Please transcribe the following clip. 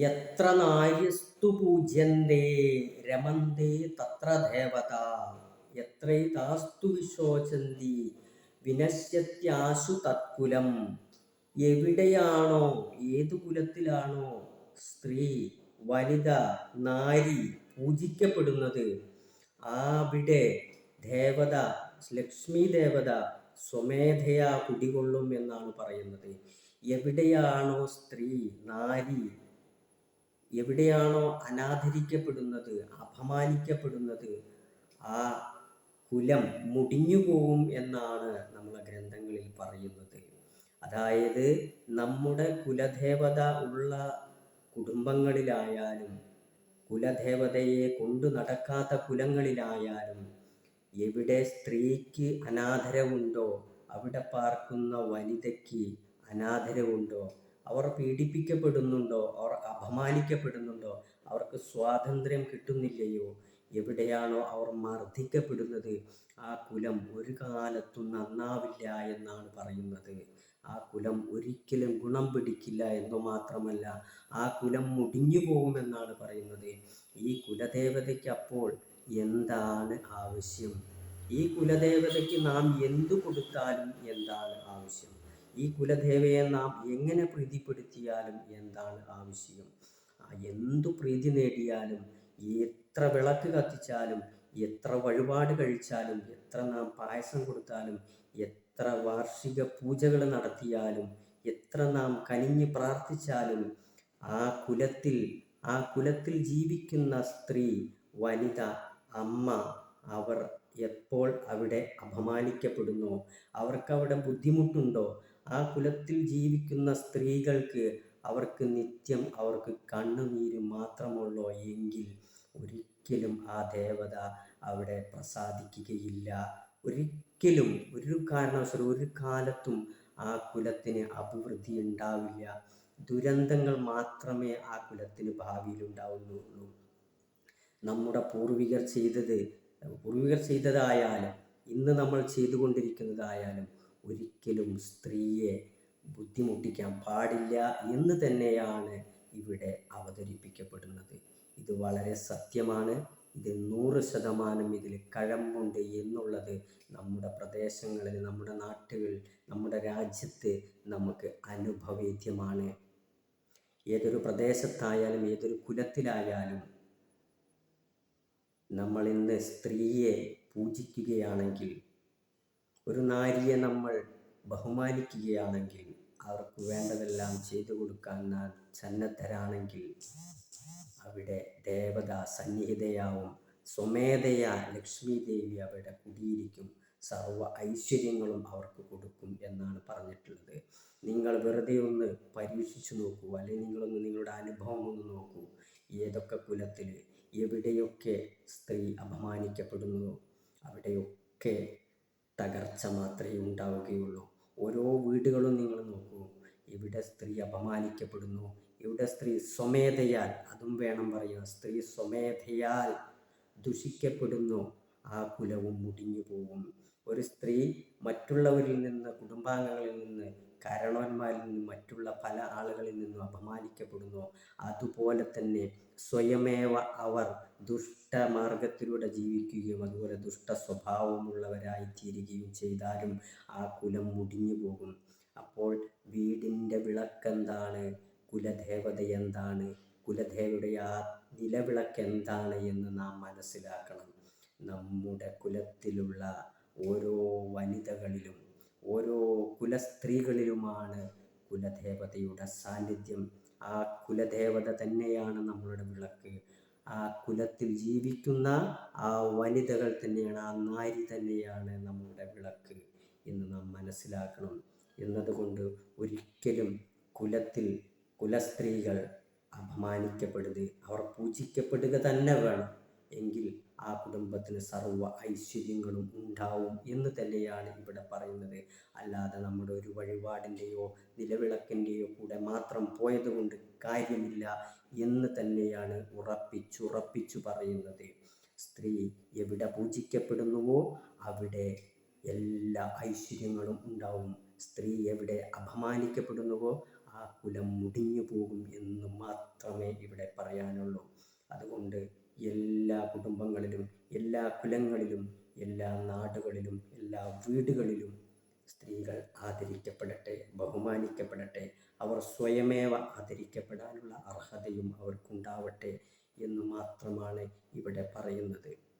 യത്ര നാര്യസ്തു പൂജ്യന്തേ രമന്തേ തത്ര ദേവത യത്രൈതാസ്തു വിശോചന്തി വിനശ്യത്യാശു തത്കുലം. എവിടെയാണോ, ഏതു കുലത്തിലാണോ സ്ത്രീ, വനിത, നാരി പൂജിക്കപ്പെടുന്നത്, അവിടെ ദേവത, ലക്ഷ്മി ദേവത സ്വമേധയാ കുടികൊള്ളും എന്നാണ് പറയുന്നത്. എവിടെയാണോ സ്ത്രീ, നാരി, എവിടെയാണോ അനാദരിക്കപ്പെടുന്നത്, അപമാനിക്കപ്പെടുന്നത്, ആ കുലം മുടിഞ്ഞു പോകും എന്നാണ് നമ്മളെ ഗ്രന്ഥങ്ങളിൽ പറയുന്നത്. അതായത് നമ്മുടെ കുലദേവത ഉള്ള കുടുംബങ്ങളിലായാലും കുലദേവതയെ കൊണ്ടു നടക്കാത്ത കുലങ്ങളിലായാലും എവിടെ സ്ത്രീക്ക് അനാദരവുണ്ടോ, അവിടെ പാർക്കുന്ന വനിതയ്ക്ക് അനാദരവുണ്ടോ, അവർ പീഡിപ്പിക്കപ്പെടുന്നുണ്ടോ, അവർ അപമാനിക്കപ്പെടുന്നുണ്ടോ, അവർക്ക് സ്വാതന്ത്ര്യം കിട്ടുന്നില്ലയോ, എവിടെയാണോ അവർ മർദ്ദിക്കപ്പെടുന്നത്, ആ കുലം ഒരു കാലത്തും നന്നാവില്ല എന്നാണ് പറയുന്നത്. ആ കുലം ഒരിക്കലും ഗുണം പിടിക്കില്ല എന്നു മാത്രമല്ല, ആ കുലം മുടിഞ്ഞു പോകുമെന്നാണ് പറയുന്നത്. ഈ കുലദേവതയ്ക്ക് അപ്പോൾ എന്താണ് ആവശ്യം? ഈ കുലദേവതയ്ക്ക് നാം എന്തു കൊടുത്താലും എന്താണ് ആവശ്യം? ഈ കുലദേവയെ നാം എങ്ങനെ പ്രീതിപ്പെടുത്തിയാലും എന്താണ് ആവശ്യം? എന്തു പ്രീതി നേടിയാലും, എത്ര വിളക്ക് കത്തിച്ചാലും, എത്ര വഴിപാട് കഴിച്ചാലും, എത്ര നാം പായസം കൊടുത്താലും, എത്ര വാർഷിക പൂജകൾ നടത്തിയാലും, എത്ര നാം കനിഞ്ഞ് പ്രാർത്ഥിച്ചാലും ആ കുലത്തിൽ ജീവിക്കുന്ന സ്ത്രീ, വനിത, അമ്മ, അവർ എപ്പോൾ അവിടെ അപമാനിക്കപ്പെടുന്നു, അവർക്കവിടെ ബുദ്ധിമുട്ടുണ്ടോ, ആ കുലത്തിൽ ജീവിക്കുന്ന സ്ത്രീകൾക്ക് അവർക്ക് നിത്യം അവർക്ക് കണ്ണുനീര് മാത്രമുള്ളോ എങ്കിൽ ഒരിക്കലും ആ ദേവത അവിടെ പ്രസാദിക്കുകയില്ല. ഒരിക്കലും ഒരു കാരണവശാലും ഒരു കാലത്തും ആ കുലത്തിന് അഭിവൃദ്ധി ഉണ്ടാവില്ല. ദുരന്തങ്ങൾ മാത്രമേ ആ കുലത്തിന് ഭാവിയിൽ ഉണ്ടാവുന്നുള്ളൂ. നമ്മുടെ പൂർവികർ ചെയ്തതായാലും ഇന്ന് നമ്മൾ ചെയ്തുകൊണ്ടിരിക്കുന്നതായാലും ഒരിക്കലും സ്ത്രീയെ ബുദ്ധിമുട്ടിക്കാൻ പാടില്ല എന്ന് തന്നെയാണ് ഇവിടെ അവതരിപ്പിക്കപ്പെടുന്നത്. ഇത് വളരെ സത്യമാണ്. ഇത് 100% ഇതിൽ കഴമ്പുണ്ട് എന്നുള്ളത് നമ്മുടെ പ്രദേശങ്ങളിൽ, നമ്മുടെ നാട്ടുകളിൽ, നമ്മുടെ രാജ്യത്ത് നമുക്ക് അനുഭവേദ്യമാണ്. ഏതൊരു പ്രദേശത്തായാലും ഏതൊരു കുലത്തിലായാലും നമ്മൾ ഇന്ന് സ്ത്രീയെ പൂജിക്കുകയാണെങ്കിൽ, ഒരു നാരിയെ നമ്മൾ ബഹുമാനിക്കുകയാണെങ്കിൽ, അവർക്ക് വേണ്ടതെല്ലാം ചെയ്തു കൊടുക്കാൻ നാം സന്നദ്ധരാണെങ്കിൽ അവിടെ ദേവത സന്നിഹിതയാവും. സ്വമേധയാ ലക്ഷ്മി ദേവി അവിടെ കുടിയിരിക്കും. സർവ്വ ഐശ്വര്യങ്ങളും അവർക്ക് കൊടുക്കും എന്നാണ് പറഞ്ഞിട്ടുള്ളത്. നിങ്ങൾ വെറുതെ ഒന്ന് പരീക്ഷിച്ചു നോക്കൂ, അല്ലെങ്കിൽ നിങ്ങളുടെ അനുഭവം ഒന്ന് നോക്കൂ. ഏതൊക്കെ കുലത്തിൽ എവിടെയൊക്കെ സ്ത്രീ അപമാനിക്കപ്പെടുന്നു, അവിടെയൊക്കെ തകർച്ച മാത്രമേ ഉണ്ടാവുകയുള്ളൂ. ഓരോ വീടുകളും നിങ്ങൾ നോക്കൂ, എവിടെ സ്ത്രീ അപമാനിക്കപ്പെടുന്നു, ഇവിടെ സ്ത്രീ സ്വമേധയാൽ, അതും വേണം പറയാൻ, സ്ത്രീ സ്വമേധയാൽ ദുഷിക്കപ്പെടുന്നു, ആ കുലവും മുടിഞ്ഞു പോകും. ഒരു സ്ത്രീ മറ്റുള്ളവരിൽ നിന്ന്, കുടുംബാംഗങ്ങളിൽ നിന്ന്, കാരണവന്മാരിൽ നിന്ന്, മറ്റുള്ള പല ആളുകളിൽ നിന്നും അപമാനിക്കപ്പെടുന്നു, അതുപോലെ തന്നെ സ്വയമേവ അവർ ദുഷ്ടമാർഗത്തിലൂടെ ജീവിക്കുകയും അതുപോലെ ദുഷ്ട സ്വഭാവമുള്ളവരായി തീരുകയും ചെയ്താലും ആ കുലം മുടിഞ്ഞു പോകും. അപ്പോൾ വീടിൻ്റെ വിളക്കെന്താണ്, കുലദേവത എന്താണ്, കുലദേവയുടെ ആ നിലവിളക്ക് എന്താണ് എന്ന് നാം മനസ്സിലാക്കണം. നമ്മുടെ കുലത്തിലുള്ള ഓരോ വനിതകളിലും ഓരോ കുലസ്ത്രീകളിലുമാണ് കുലദേവതയുടെ സാന്നിധ്യം. ആ കുലദേവത തന്നെയാണ് നമ്മളുടെ വിളക്ക്. ആ കുലത്തിൽ ജീവിക്കുന്ന ആ വനിതകൾ തന്നെയാണ്, ആ നാരി തന്നെയാണ് നമ്മുടെ വിളക്ക് എന്ന് നാം മനസ്സിലാക്കണം. എന്നതുകൊണ്ട് ഒരിക്കലും കുലസ്ത്രീകൾ അപമാനിക്കപ്പെടരുത്. അവർ പൂജിക്കപ്പെടുക തന്നെ വേണം. എങ്കിൽ ആ കുടുംബത്തിന് സർവ്വ ഐശ്വര്യങ്ങളും ഉണ്ടാവും എന്ന് തന്നെയാണ് ഇവിടെ പറയുന്നത്. അല്ലാതെ നമ്മുടെ ഒരു വഴിപാടിൻ്റെയോ നിലവിളക്കിൻ്റെയോ കൂടെ മാത്രം പോയതുകൊണ്ട് കാര്യമില്ല എന്ന് തന്നെയാണ് ഉറപ്പിച്ചു പറയുന്നത്. സ്ത്രീ എവിടെ പൂജിക്കപ്പെടുന്നുവോ അവിടെ എല്ലാ ഐശ്വര്യങ്ങളും ഉണ്ടാവും. സ്ത്രീ എവിടെ അപമാനിക്കപ്പെടുന്നുവോ ആ കുലം മുടിഞ്ഞു പോകും എന്ന് മാത്രമേ ഇവിടെ പറയാനുള്ളൂ. അതുകൊണ്ട് എല്ലാ കുടുംബങ്ങളിലും, എല്ലാ കുലങ്ങളിലും, എല്ലാ നാടുകളിലും, എല്ലാ വീടുകളിലും സ്ത്രീകൾ ആദരിക്കപ്പെടട്ടെ, ബഹുമാനിക്കപ്പെടട്ടെ. അവർ സ്വയമേവ ആദരിക്കപ്പെടാനുള്ള അർഹതയും അവർക്കുണ്ടാവട്ടെ എന്ന് മാത്രമാണ് ഇവിടെ പറയുന്നത്.